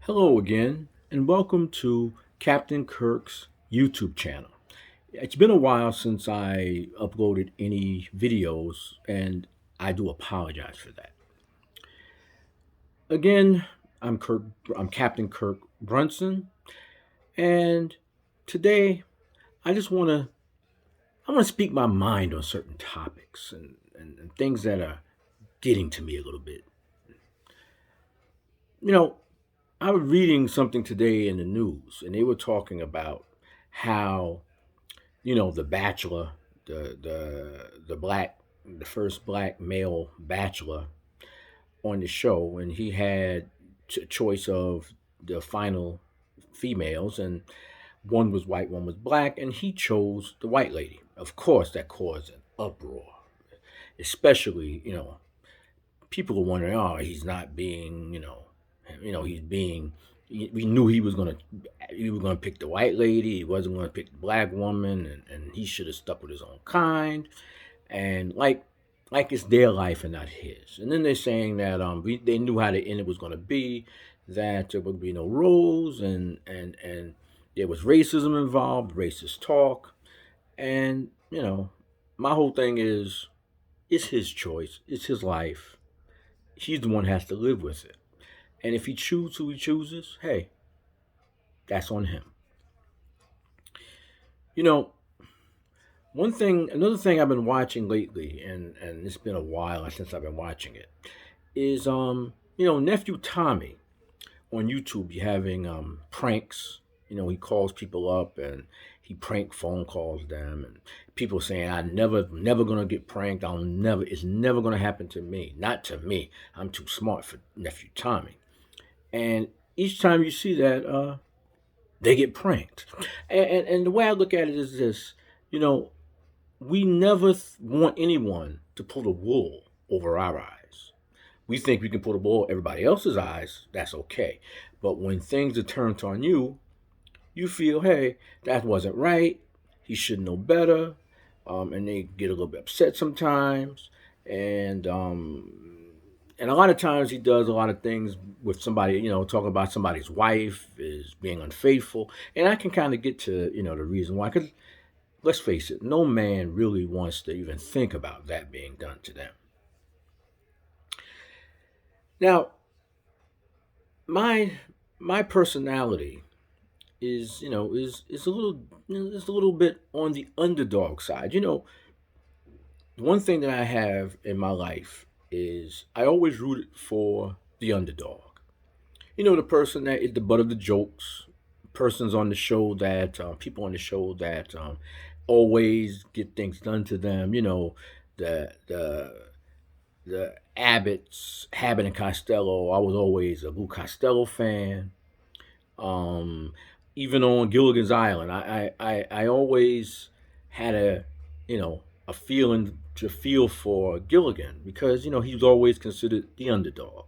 Hello again, and welcome to Captain Kirk's YouTube channel. It's been a while since I uploaded any videos, and I do apologize for that. Again, I'm Kirk. I'm Captain Kirk Brunson, and today I just want to speak my mind on certain topics and things that are getting to me a little bit. You know, I was reading something today in the news, and they were talking about how The Bachelor, the first black male bachelor on the show, and he had a choice of the final females, and one was white, one was black, and he chose the white lady. Of course, that caused an uproar, especially people are wondering, oh, he's not being, he's being. We knew he was gonna pick the white lady. He wasn't gonna pick the black woman, and he should have stuck with his own kind. And like it's their life and not his. And then they're saying that they knew how the end it was gonna be, that there would be no rules, and there was racism involved, racist talk, and my whole thing is it's his choice, it's his life. He's the one who has to live with it. And if he chooses who he chooses, hey, that's on him. You know, another thing I've been watching lately, and it's been a while since I've been watching it, is nephew Tommy on YouTube. You having pranks. He calls people up and he prank phone calls them, and people saying, "I never gonna get pranked. It's never gonna happen to me. Not to me. I'm too smart for nephew Tommy." And each time you see that, they get pranked. And the way I look at it is this: you know, we never want anyone to pull the wool over our eyes. We think we can pull the wool over everybody else's eyes. That's okay. But when things are turned on you, you feel, hey, that wasn't right. He should know better. And they get a little bit upset sometimes. And a lot of times he does a lot of things with somebody, talking about somebody's wife is being unfaithful. And I can kind of get to, the reason why. Because let's face it, no man really wants to even think about that being done to them. Now, my my personality is a little is a little bit on the underdog side. One thing that I have in my life is I always rooted for the underdog. The person that is the butt of the jokes, persons on the show that people on the show that always get things done to them. The Abbott's, Abbott and Costello. I was always a Lou Costello fan. Um, Even on Gilligan's Island, I always had a feeling to feel for Gilligan because he was always considered the underdog.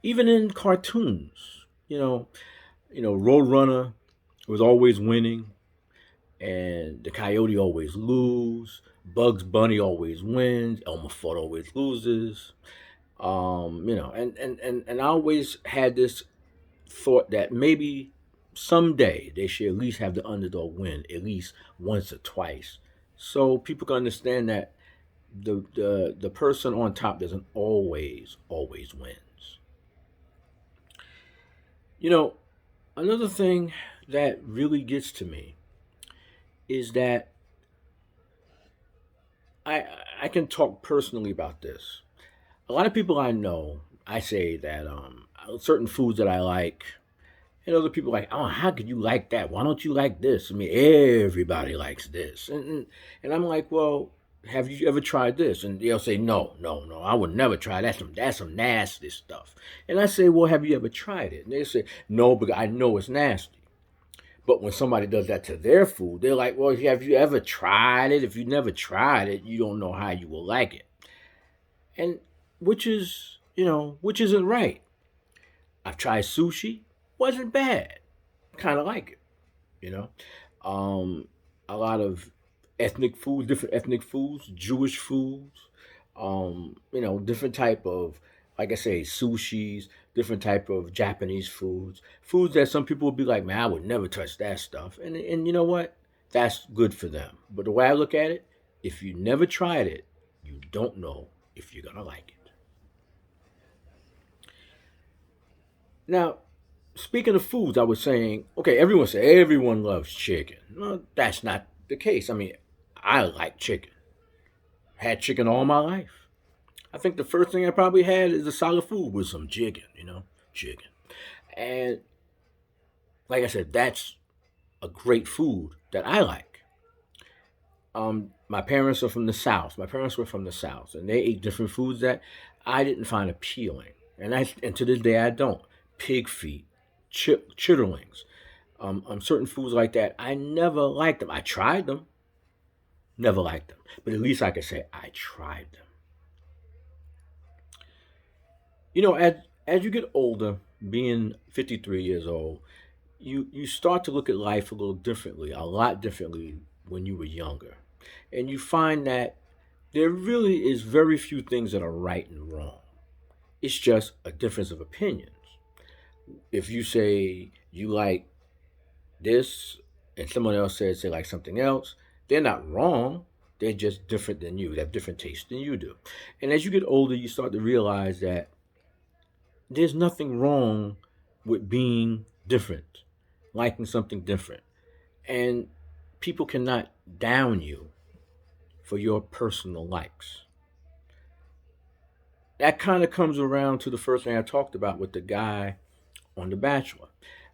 Even in cartoons, Roadrunner was always winning, and the Coyote always lose. Bugs Bunny always wins. Elmer Fudd always loses. And I always had this thought that maybe someday they should at least have the underdog win at least once or twice, so people can understand that the person on top doesn't always wins. You know, Another thing that really gets to me is that I I can talk personally about this. A lot of people I know, I say that certain foods that I like, and other people like, oh, how could you like that? Why don't you like this? I mean, everybody likes this, and I'm like, well, have you ever tried this? And they'll say, no, no, no, I would never try that. That's some nasty stuff. And I say, well, have you ever tried it? And they say, no, but I know it's nasty. But when somebody does that to their food, they're like, well, have you ever tried it? If you never tried it, you don't know how you will like it. And which isn't right. I've tried sushi, wasn't bad. Kind of like it, you know. Um, a lot of ethnic foods, different ethnic foods, Jewish foods, different type of, like I say, sushis, different type of Japanese foods that some people would be like, man, I would never touch that stuff. And you know what? That's good for them. But the way I look at it, if you never tried it, you don't know if you're gonna like it. Now, speaking of foods, I was saying, okay, everyone loves chicken. No, that's not the case. I mean, I like chicken. Had chicken all my life. I think the first thing I probably had is a solid food with some chicken, chicken. And like I said, that's a great food that I like. My parents are from the South. My parents were from the South, and they ate different foods that I didn't find appealing, and to this day I don't. Pig feet, chitterlings, certain foods like that. I never liked them. I tried them, never liked them. But at least I could say I tried them. As you get older, being 53 years old, you start to look at life a little differently, a lot differently when you were younger. And you find that there really is very few things that are right and wrong. It's just a difference of opinions. If you say you like this and someone else says they like something else, they're not wrong. They're just different than you. They have different tastes than you do. And as you get older, you start to realize that there's nothing wrong with being different, liking something different. And people cannot down you for your personal likes. That kind of comes around to the first thing I talked about with the guy on The Bachelor.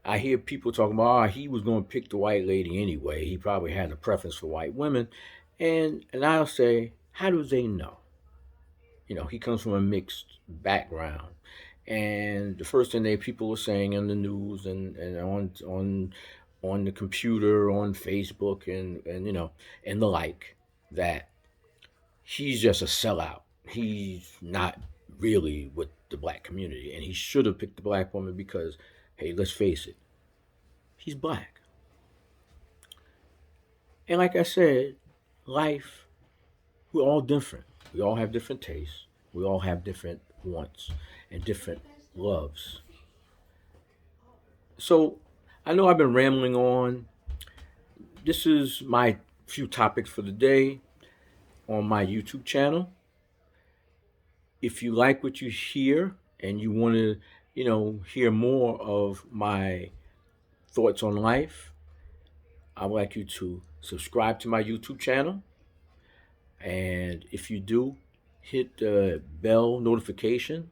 I hear people talking about, oh, he was going to pick the white lady anyway. He probably had a preference for white women. And I'll say, how do they know? He comes from a mixed background. And the first thing people were saying in the news and on the computer, on Facebook and the like, that he's just a sellout. He's not really with the black community, and he should have picked the black woman because, hey, let's face it, he's black. And like I said, life, we're all different. We all have different tastes. We all have different wants and different loves. So I know I've been rambling on. This is my few topics for the day on my YouTube channel. If you like what you hear and you want to, hear more of my thoughts on life, I would like you to subscribe to my YouTube channel. And if you do, hit the bell notification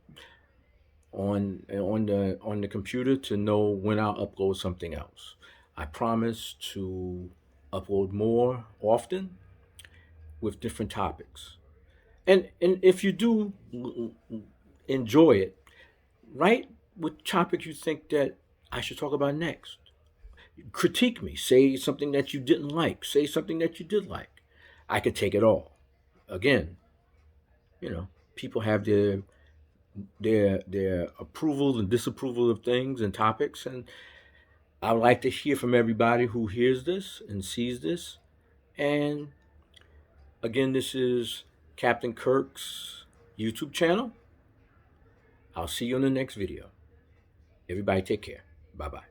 on the computer to know when I'll upload something else. I promise to upload more often with different topics. And if you do enjoy it, write what topic you think that I should talk about next. Critique me. Say something that you didn't like. Say something that you did like. I could take it all. Again, people have their approval and disapproval of things and topics, and I would like to hear from everybody who hears this and sees this. And again, this is Captain Kirk's YouTube channel. I'll see you in the next video. Everybody take care. Bye-bye.